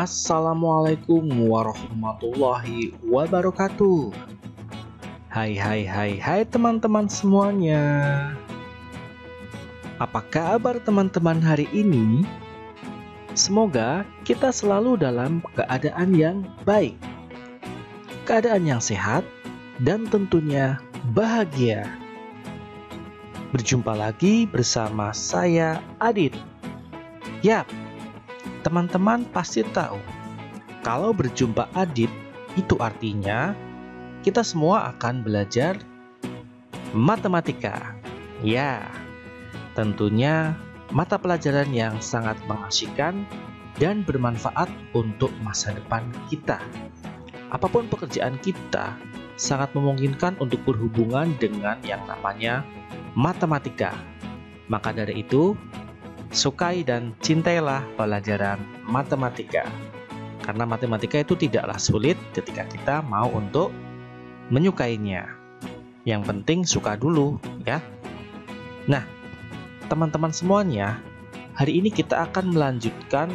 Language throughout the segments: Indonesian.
Assalamualaikum warahmatullahi wabarakatuh. Hai teman-teman semuanya. Apa kabar teman-teman hari ini? Semoga kita selalu dalam keadaan yang baik, keadaan yang sehat, dan tentunya bahagia. Berjumpa lagi bersama saya Adit. Yap, teman-teman pasti tahu, kalau berjumpa Adit, itu artinya kita semua akan belajar matematika. Ya, tentunya mata pelajaran yang sangat mengasyikan dan bermanfaat untuk masa depan kita. Apapun pekerjaan kita, sangat memungkinkan untuk berhubungan dengan yang namanya matematika. Maka dari itu, sukai dan cintailah pelajaran matematika. Karena matematika itu tidaklah sulit ketika kita mau untuk menyukainya. Yang penting suka dulu, ya. Nah, teman-teman semuanya, hari ini kita akan melanjutkan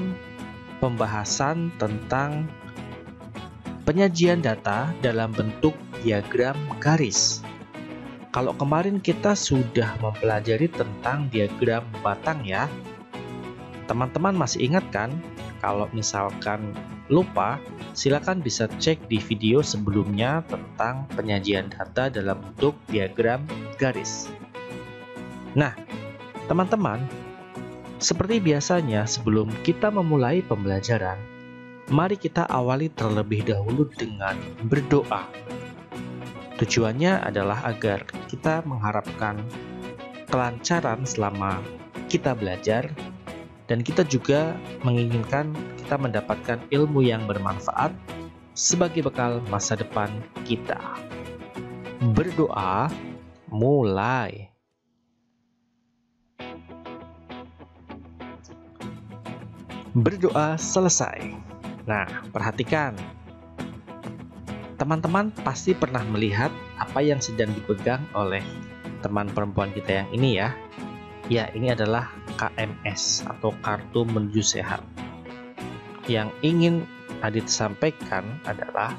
pembahasan tentang penyajian data dalam bentuk diagram garis. Kalau kemarin kita sudah mempelajari tentang diagram batang ya. Teman-teman masih ingat kan? Kalau misalkan lupa, silakan bisa cek di video sebelumnya tentang penyajian data dalam bentuk diagram garis. Nah, teman-teman, seperti biasanya sebelum kita memulai pembelajaran, mari kita awali terlebih dahulu dengan berdoa. Tujuannya adalah agar kita mengharapkan kelancaran selama kita belajar, dan kita juga menginginkan kita mendapatkan ilmu yang bermanfaat sebagai bekal masa depan kita. Berdoa, mulai. Berdoa selesai. Nah, perhatikan. Teman-teman pasti pernah melihat apa yang sedang dipegang oleh teman perempuan kita yang ini ya. Ya, ini adalah KMS atau Kartu Menuju Sehat. Yang ingin Adit sampaikan adalah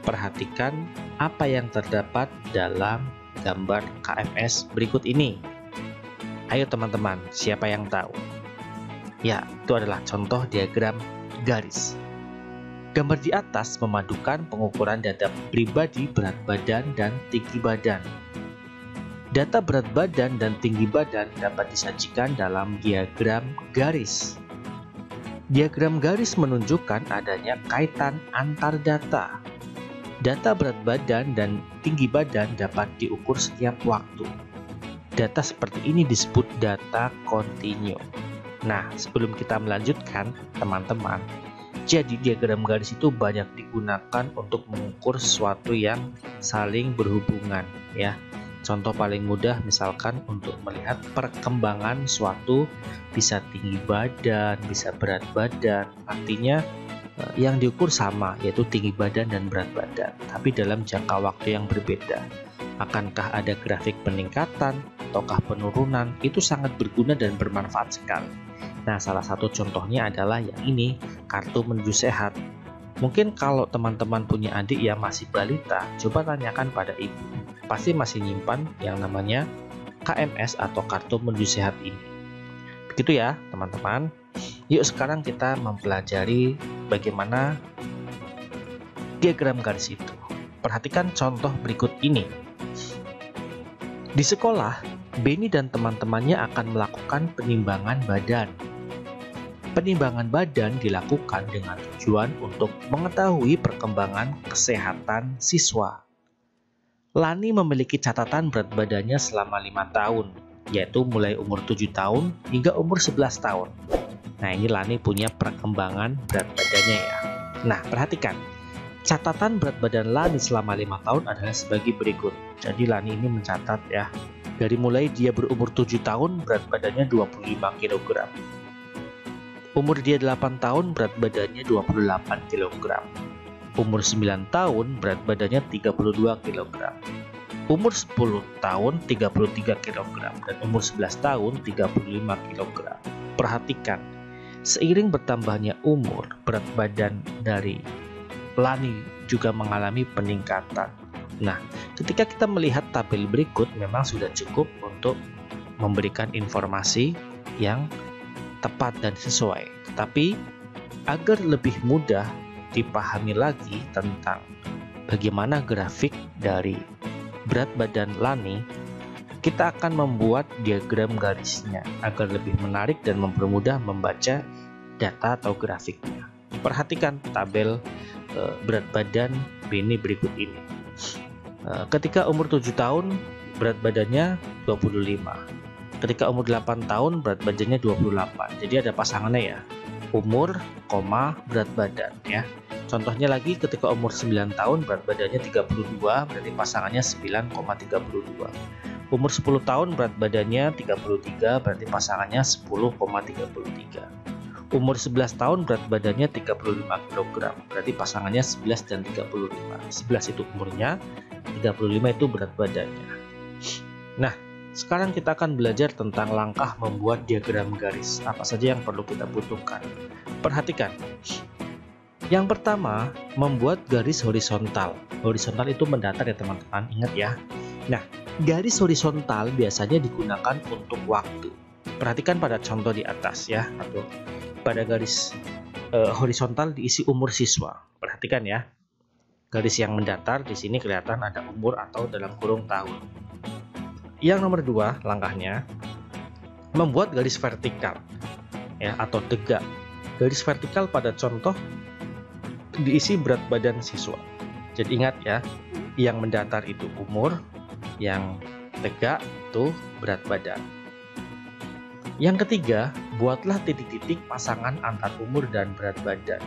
perhatikan apa yang terdapat dalam gambar KMS berikut ini. Ayo teman-teman, siapa yang tahu? Ya, itu adalah contoh diagram garis. Gambar di atas memadukan pengukuran data pribadi berat badan dan tinggi badan. Data berat badan dan tinggi badan dapat disajikan dalam diagram garis. Diagram garis menunjukkan adanya kaitan antar data. Data berat badan dan tinggi badan dapat diukur setiap waktu. Data seperti ini disebut data kontinu. Nah, sebelum kita melanjutkan, teman-teman, jadi diagram garis itu banyak digunakan untuk mengukur sesuatu yang saling berhubungan ya. Contoh paling mudah misalkan untuk melihat perkembangan suatu, bisa tinggi badan, bisa berat badan. Artinya yang diukur sama, yaitu tinggi badan dan berat badan, tapi dalam jangka waktu yang berbeda. Akankah ada grafik peningkatan ataukah penurunan? Itu sangat berguna dan bermanfaat sekali. Nah, salah satu contohnya adalah yang ini, Kartu Menuju Sehat. Mungkin kalau teman-teman punya adik yang masih balita, coba tanyakan pada ibu. Pasti masih nyimpan yang namanya KMS atau Kartu Menuju Sehat ini. Begitu ya, teman-teman. Yuk sekarang kita mempelajari bagaimana diagram garis itu. Perhatikan contoh berikut ini. Di sekolah, Benny dan teman-temannya akan melakukan penimbangan badan. Penimbangan badan dilakukan dengan tujuan untuk mengetahui perkembangan kesehatan siswa. Lani memiliki catatan berat badannya selama 5 tahun, yaitu mulai umur 7 tahun hingga umur 11 tahun. Nah, ini Lani punya perkembangan berat badannya ya. Nah, perhatikan. Catatan berat badan Lani selama 5 tahun adalah sebagai berikut. Jadi Lani ini mencatat ya, dari mulai dia berumur 7 tahun berat badannya 25 kg. Umur dia 8 tahun berat badannya 28 kg. Umur 9 tahun berat badannya 32 kg. Umur 10 tahun 33 kg dan umur 11 tahun 35 kg. Perhatikan, Seiring bertambahnya umur, berat badan dari Lani juga mengalami peningkatan. Nah, ketika kita melihat tabel berikut memang sudah cukup untuk memberikan informasi yang tepat dan sesuai. Tetapi agar lebih mudah dipahami lagi tentang bagaimana grafik dari berat badan Lani, kita akan membuat diagram garisnya agar lebih menarik dan mempermudah membaca data atau grafiknya. Perhatikan tabel berat badan Beni berikut ini. Ketika umur 7 tahun berat badannya 25. Ketika umur 8 tahun berat badannya 28. Jadi ada pasangannya ya. Umur, berat badan ya. Contohnya lagi ketika umur 9 tahun berat badannya 32, berarti pasangannya 9,32. Umur 10 tahun berat badannya 33, berarti pasangannya 10,33. Umur 11 tahun berat badannya 35 kg, berarti pasangannya 11 dan 35. 11 itu umurnya, 35 itu berat badannya. Nah, sekarang kita akan belajar tentang langkah membuat diagram garis. Apa saja yang perlu kita butuhkan? Perhatikan. Yang pertama, membuat garis horizontal. Horizontal itu mendatar ya teman-teman, ingat ya. Nah, garis horizontal biasanya digunakan untuk waktu. Perhatikan pada contoh di atas ya, atau pada garis horizontal diisi umur siswa. Perhatikan ya, garis yang mendatar di sini kelihatan ada umur atau dalam kurung tahun. Yang nomor 2 langkahnya, membuat garis vertikal ya atau tegak. Garis vertikal pada contoh diisi berat badan siswa. Jadi ingat ya, yang mendatar itu umur, yang tegak itu berat badan. Yang ketiga, buatlah titik-titik pasangan antar umur dan berat badan.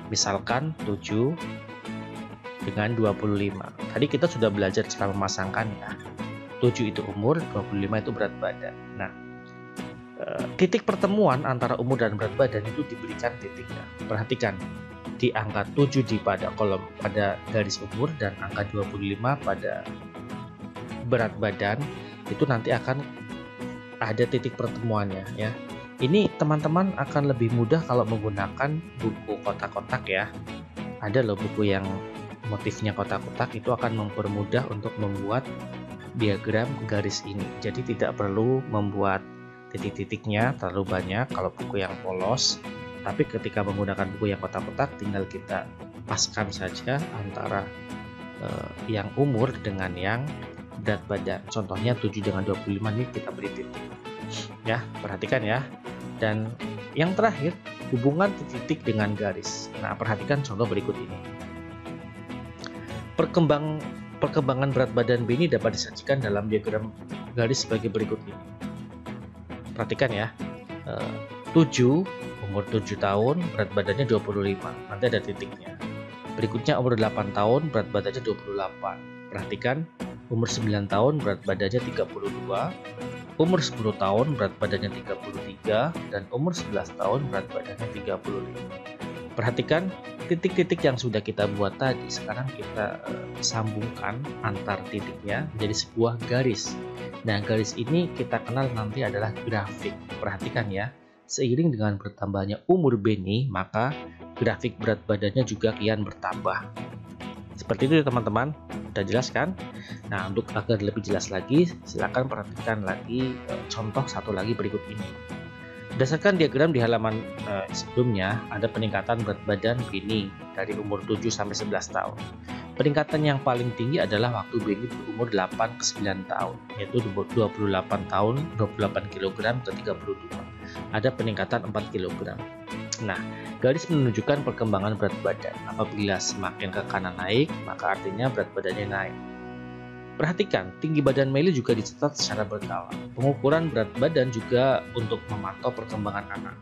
Misalkan 7 dengan 25. Tadi kita sudah belajar cara memasangkan ya. 7 itu umur, 25 itu berat badan. Nah, titik pertemuan antara umur dan berat badan itu diberikan titiknya. Perhatikan, di angka 7 pada kolom pada garis umur dan angka 25 pada berat badan itu nanti akan ada titik pertemuannya ya. Ini teman-teman akan lebih mudah kalau menggunakan buku kotak-kotak ya. Ada loh buku yang motifnya kotak-kotak, itu akan mempermudah untuk membuat diagram garis ini. Jadi tidak perlu membuat titik-titiknya terlalu banyak kalau buku yang polos. Tapi ketika menggunakan buku yang kotak-kotak tinggal kita paskan saja antara yang umur dengan yang berat badan. Contohnya 7 dengan 25 ini kita beri titik. Ya, perhatikan ya. Dan yang terakhir, hubungan titik dengan garis. Nah, perhatikan contoh berikut ini. Perkembangan berat badan Beni dapat disajikan dalam diagram garis sebagai berikut ini. Perhatikan ya. 7, umur 7 tahun, berat badannya 25. Nanti ada titiknya. Berikutnya umur 8 tahun, berat badannya 28. Perhatikan, umur 9 tahun berat badannya 32, umur 10 tahun berat badannya 33, dan umur 11 tahun berat badannya 35. Perhatikan titik-titik yang sudah kita buat tadi, sekarang kita sambungkan antar titiknya menjadi sebuah garis. Nah, garis ini kita kenal nanti adalah grafik. Perhatikan ya, seiring dengan bertambahnya umur Beni, maka grafik berat badannya juga kian bertambah. Seperti itu ya teman-teman, udah jelas kan? Nah, untuk agar lebih jelas lagi, silakan perhatikan lagi contoh satu lagi berikut ini. Berdasarkan diagram di halaman sebelumnya, ada peningkatan berat badan Beni dari umur 7 sampai 11 tahun. Peningkatan yang paling tinggi adalah waktu Beni berumur 8 ke 9 tahun, yaitu 28 tahun, 28 kg ke 32. Ada peningkatan 4 kg. Nah, garis menunjukkan perkembangan berat badan. Apabila semakin ke kanan naik, maka artinya berat badannya naik. Perhatikan, tinggi badan Meli juga dicatat secara berkala. Pengukuran berat badan juga untuk memantau perkembangan anak.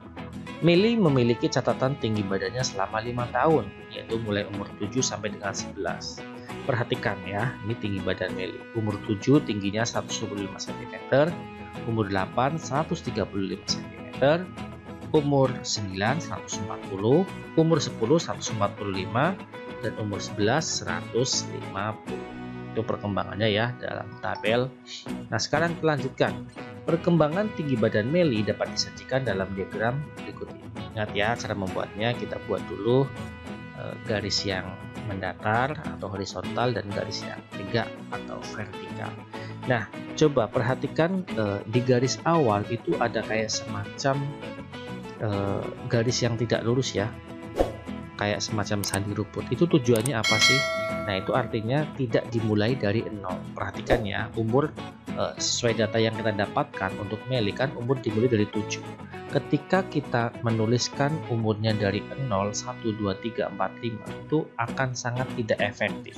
Meli memiliki catatan tinggi badannya selama 5 tahun, yaitu mulai umur 7 sampai dengan 11. Perhatikan ya, ini tinggi badan Meli. Umur 7 tingginya 125 cm, umur 8 135 cm, umur 9 140, umur 10 145, dan umur 11 150. Itu perkembangannya ya dalam tabel. Nah, sekarang kita lanjutkan. Perkembangan tinggi badan Meli dapat disajikan dalam diagram berikut ini. Ingat ya, cara membuatnya kita buat dulu garis yang mendatar atau horizontal dan garis yang tegak atau vertikal. Nah, coba perhatikan di garis awal itu ada kayak semacam garis yang tidak lurus ya, kayak semacam sandi rumput. Itu tujuannya apa sih? Nah, itu artinya tidak dimulai dari 0. Perhatikan ya, umur sesuai data yang kita dapatkan untuk Meli kan umur dimulai dari 7. Ketika kita menuliskan umurnya dari 0, 1, 2, 3, 4, 5 itu akan sangat tidak efektif.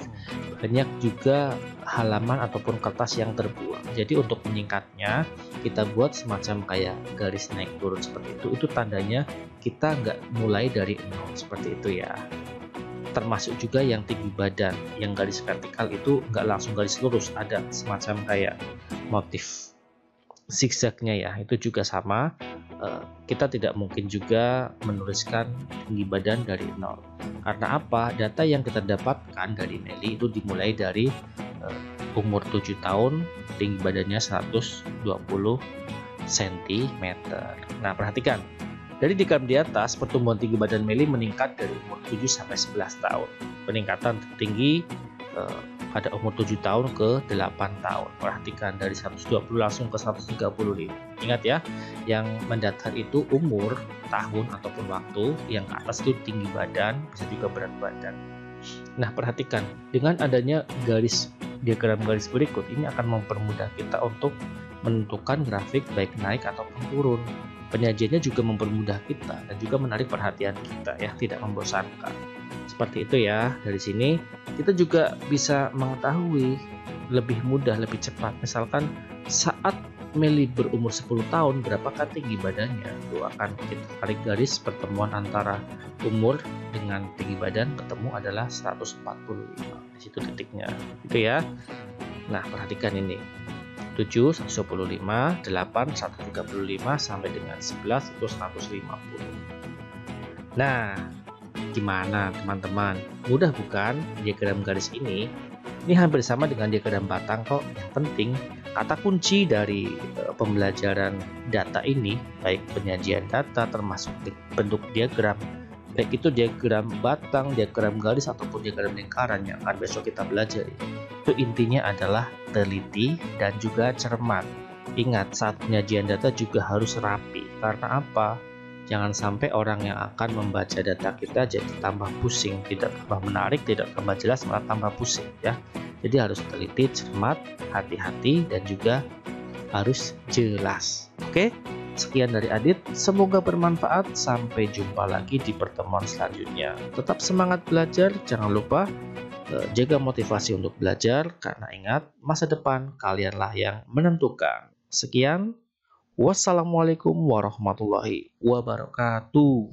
Banyak juga halaman ataupun kertas yang terbuang. Jadi untuk menyingkatnya, kita buat semacam kayak garis naik turun seperti itu. Itu tandanya kita nggak mulai dari 0 seperti itu ya. Termasuk juga yang tinggi badan, yang garis vertikal itu nggak langsung garis lurus, ada semacam kayak motif zigzagnya ya. Itu juga sama, kita tidak mungkin juga menuliskan tinggi badan dari 0. Karena apa? Data yang kita dapatkan dari Meli itu dimulai dari umur 7 tahun, tinggi badannya 120 cm. Nah, perhatikan. Dari diagram di atas, pertumbuhan tinggi badan Meli meningkat dari umur 7 sampai 11 tahun. Peningkatan tertinggi pada umur 7 tahun ke 8 tahun. Perhatikan dari 120 langsung ke 135. Ingat ya, yang mendatar itu umur, tahun ataupun waktu, yang ke atas itu tinggi badan, bisa juga berat badan. Nah, perhatikan, dengan adanya diagram garis berikut ini akan mempermudah kita untuk menentukan grafik baik naik ataupun turun. Penyajiannya juga mempermudah kita dan juga menarik perhatian kita ya, tidak membosankan. Seperti itu ya. Dari sini kita juga bisa mengetahui lebih mudah, lebih cepat. Misalkan saat Meli berumur 10 tahun, berapakah tinggi badannya? Itu akan kita tarik garis pertemuan antara umur dengan tinggi badan, ketemu adalah 145. Di situ titiknya. Itu ya. Nah, perhatikan ini. 7, 125, 8, 135, sampai dengan 11 itu 150. Nah, gimana teman-teman? Mudah bukan diagram garis ini? Ini hampir sama dengan diagram batang kok. Yang penting kata kunci dari pembelajaran data ini, baik penyajian data termasuk bentuk diagram, baik itu diagram batang, diagram garis ataupun diagram lingkaran yang akan besok kita belajar, itu intinya adalah teliti dan juga cermat. Ingat, saat penyajian data juga harus rapi. Karena apa? Jangan sampai orang yang akan membaca data kita jadi tambah pusing, tidak tambah menarik, tidak tambah jelas, malah tambah pusing ya. Jadi harus teliti, cermat, hati-hati, dan juga harus jelas. Oke, sekian dari Adit. Semoga bermanfaat. Sampai jumpa lagi di pertemuan selanjutnya. Tetap semangat belajar. Jangan lupa jaga motivasi untuk belajar. Karena ingat, masa depan kalianlah yang menentukan. Sekian. Wassalamualaikum warahmatullahi wabarakatuh.